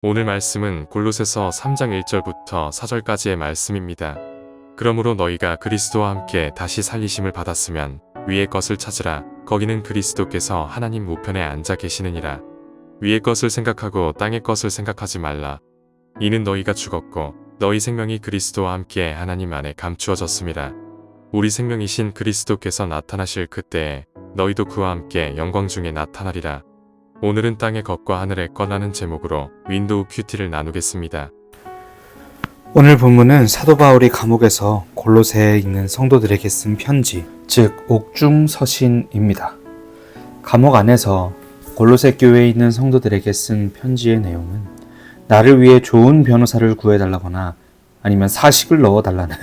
오늘 말씀은 골로새서 3장 1절부터 4절까지의 말씀입니다. 그러므로 너희가 그리스도와 함께 다시 살리심을 받았으면 위의 것을 찾으라. 거기는 그리스도께서 하나님 우편에 앉아 계시느니라. 위의 것을 생각하고 땅의 것을 생각하지 말라. 이는 너희가 죽었고 너희 생명이 그리스도와 함께 하나님 안에 감추어졌습니다. 우리 생명이신 그리스도께서 나타나실 그때에 너희도 그와 함께 영광 중에 나타나리라. 오늘은 땅의 것과 하늘의 것라는 제목으로 윈도우 큐티를 나누겠습니다. 오늘 본문은 사도 바울이 감옥에서 골로새에 있는 성도들에게 쓴 편지, 즉 옥중서신입니다. 감옥 안에서 골로새 교회에 있는 성도들에게 쓴 편지의 내용은 나를 위해 좋은 변호사를 구해달라거나 아니면 사식을 넣어달라는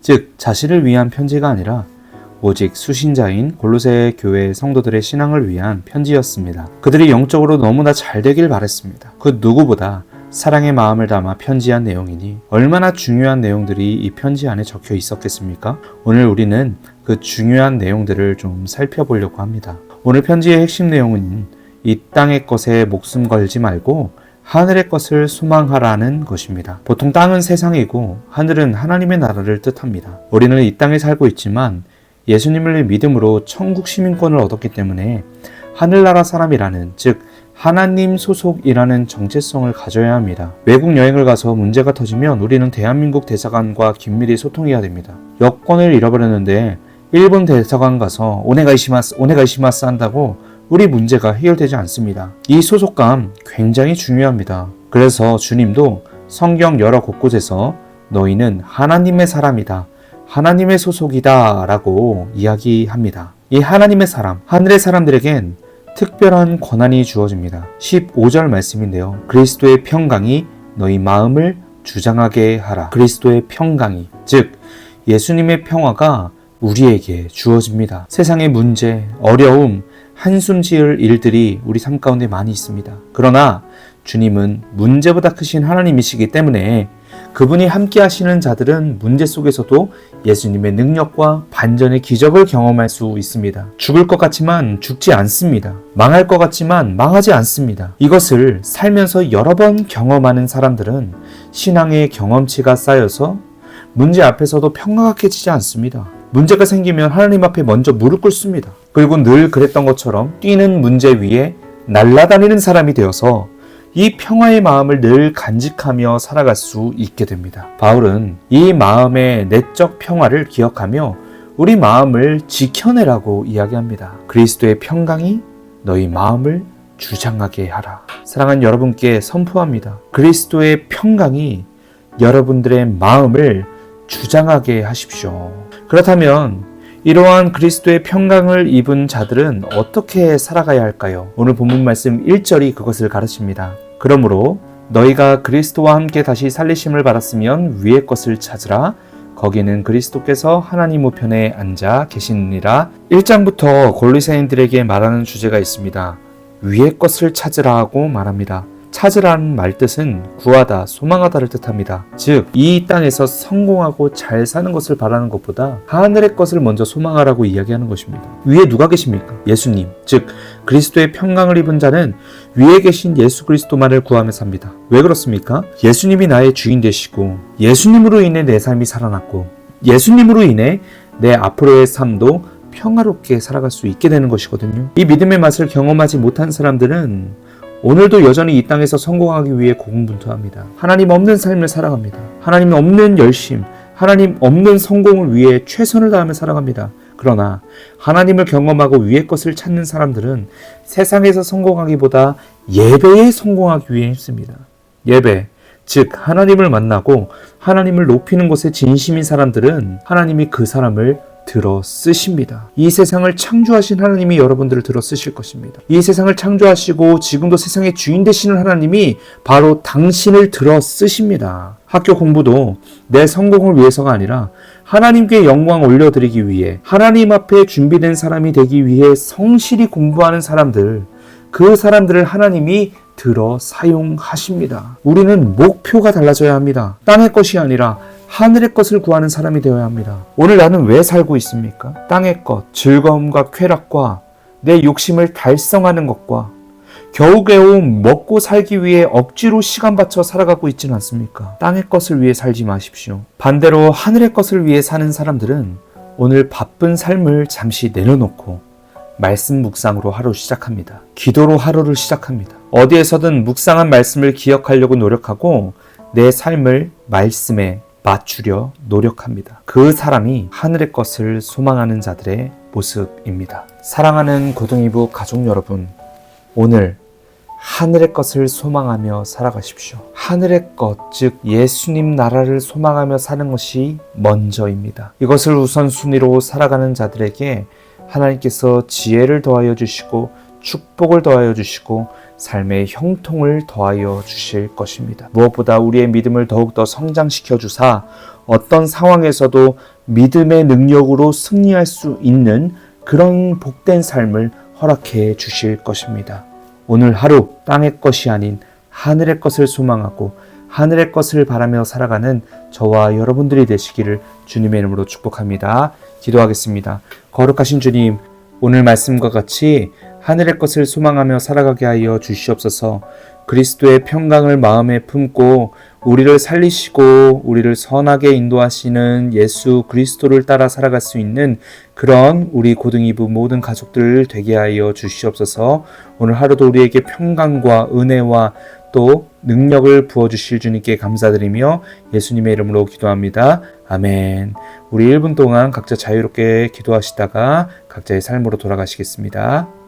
즉 자신을 위한 편지가 아니라 오직 수신자인 골로새 교회 성도들의 신앙을 위한 편지였습니다. 그들이 영적으로 너무나 잘 되길 바랬습니다. 그 누구보다 사랑의 마음을 담아 편지한 내용이니 얼마나 중요한 내용들이 이 편지 안에 적혀 있었겠습니까? 오늘 우리는 그 중요한 내용들을 좀 살펴보려고 합니다. 오늘 편지의 핵심 내용은 이 땅의 것에 목숨 걸지 말고 하늘의 것을 소망하라는 것입니다. 보통 땅은 세상이고 하늘은 하나님의 나라를 뜻합니다. 우리는 이 땅에 살고 있지만 예수님을 믿음으로 천국 시민권을 얻었기 때문에 하늘나라 사람이라는 즉 하나님 소속이라는 정체성을 가져야 합니다. 외국 여행을 가서 문제가 터지면 우리는 대한민국 대사관과 긴밀히 소통해야 됩니다. 여권을 잃어버렸는데 일본 대사관 가서 오네가이시마스 한다고 우리 문제가 해결되지 않습니다. 이 소속감 굉장히 중요합니다. 그래서 주님도 성경 여러 곳곳에서 너희는 하나님의 사람이다, 하나님의 소속이다 라고 이야기합니다. 이 하나님의 사람, 하늘의 사람들에겐 특별한 권한이 주어집니다. 15절 말씀인데요. 그리스도의 평강이 너희 마음을 주장하게 하라. 그리스도의 평강이, 즉 예수님의 평화가 우리에게 주어집니다. 세상의 문제, 어려움, 한숨 지을 일들이 우리 삶 가운데 많이 있습니다. 그러나 주님은 문제보다 크신 하나님이시기 때문에 그분이 함께 하시는 자들은 문제 속에서도 예수님의 능력과 반전의 기적을 경험할 수 있습니다. 죽을 것 같지만 죽지 않습니다. 망할 것 같지만 망하지 않습니다. 이것을 살면서 여러 번 경험하는 사람들은 신앙의 경험치가 쌓여서 문제 앞에서도 평화가 깨지지 않습니다. 문제가 생기면 하나님 앞에 먼저 무릎 꿇습니다. 그리고 늘 그랬던 것처럼 뛰는 문제 위에 날아다니는 사람이 되어서 이 평화의 마음을 늘 간직하며 살아갈 수 있게 됩니다. 바울은 이 마음의 내적 평화를 기억하며 우리 마음을 지켜내라고 이야기합니다. 그리스도의 평강이 너희 마음을 주장하게 하라. 사랑하는 여러분께 선포합니다. 그리스도의 평강이 여러분들의 마음을 주장하게 하십시오. 그렇다면 이러한 그리스도의 평강을 입은 자들은 어떻게 살아가야 할까요? 오늘 본문 말씀 1절이 그것을 가르칩니다. 그러므로 너희가 그리스도와 함께 다시 살리심을 받았으면 위의 것을 찾으라. 거기는 그리스도께서 하나님 우편에 앉아 계시느니라. 1장부터 골로새인들에게 말하는 주제가 있습니다. 위의 것을 찾으라고 말합니다. 찾으라는 말뜻은 구하다, 소망하다를 뜻합니다. 즉, 이 땅에서 성공하고 잘 사는 것을 바라는 것보다 하늘의 것을 먼저 소망하라고 이야기하는 것입니다. 위에 누가 계십니까? 예수님, 즉 그리스도의 평강을 입은 자는 위에 계신 예수 그리스도만을 구하며 삽니다. 왜 그렇습니까? 예수님이 나의 주인 되시고 예수님으로 인해 내 삶이 살아났고 예수님으로 인해 내 앞으로의 삶도 평화롭게 살아갈 수 있게 되는 것이거든요. 이 믿음의 맛을 경험하지 못한 사람들은 오늘도 여전히 이 땅에서 성공하기 위해 고군분투합니다. 하나님 없는 삶을 살아갑니다. 하나님 없는 열심, 하나님 없는 성공을 위해 최선을 다하며 살아갑니다. 그러나 하나님을 경험하고 위의 것을 찾는 사람들은 세상에서 성공하기보다 예배에 성공하기 위해 힘씁니다. 예배, 즉 하나님을 만나고 하나님을 높이는 것에 진심인 사람들은 하나님이 그 사람을 들어 쓰십니다. 이 세상을 창조하신 하나님이 여러분들을 들어 쓰실 것입니다. 이 세상을 창조하시고 지금도 세상의 주인 되시는 하나님이 바로 당신을 들어 쓰십니다. 학교 공부도 내 성공을 위해서가 아니라 하나님께 영광 올려드리기 위해 하나님 앞에 준비된 사람이 되기 위해 성실히 공부하는 사람들, 그 사람들을 하나님이 들어 사용하십니다. 우리는 목표가 달라져야 합니다. 땅의 것이 아니라 하늘의 것을 구하는 사람이 되어야 합니다. 오늘 나는 왜 살고 있습니까? 땅의 것, 즐거움과 쾌락과 내 욕심을 달성하는 것과 겨우겨우 먹고 살기 위해 억지로 시간 바쳐 살아가고 있지는 않습니까? 땅의 것을 위해 살지 마십시오. 반대로 하늘의 것을 위해 사는 사람들은 오늘 바쁜 삶을 잠시 내려놓고 말씀 묵상으로 하루 시작합니다. 기도로 하루를 시작합니다. 어디에서든 묵상한 말씀을 기억하려고 노력하고 내 삶을 말씀에 맞추려 노력합니다. 그 사람이 하늘의 것을 소망하는 자들의 모습입니다. 사랑하는 고등이부 가족 여러분, 오늘 하늘의 것을 소망하며 살아가십시오. 하늘의 것, 즉 예수님 나라를 소망하며 사는 것이 먼저입니다. 이것을 우선순위로 살아가는 자들에게 하나님께서 지혜를 더하여 주시고 축복을 더하여 주시고 삶의 형통을 더하여 주실 것입니다. 무엇보다 우리의 믿음을 더욱더 성장시켜 주사 어떤 상황에서도 믿음의 능력으로 승리할 수 있는 그런 복된 삶을 허락해 주실 것입니다. 오늘 하루 땅의 것이 아닌 하늘의 것을 소망하고 하늘의 것을 바라며 살아가는 저와 여러분들이 되시기를 주님의 이름으로 축복합니다. 기도하겠습니다. 거룩하신 주님, 오늘 말씀과 같이 하늘의 것을 소망하며 살아가게 하여 주시옵소서. 그리스도의 평강을 마음에 품고 우리를 살리시고 우리를 선하게 인도하시는 예수 그리스도를 따라 살아갈 수 있는 그런 우리 고등이부 모든 가족들 되게 하여 주시옵소서. 오늘 하루도 우리에게 평강과 은혜와 또 능력을 부어주실 주님께 감사드리며 예수님의 이름으로 기도합니다. 아멘. 우리 1분 동안 각자 자유롭게 기도하시다가 각자의 삶으로 돌아가시겠습니다.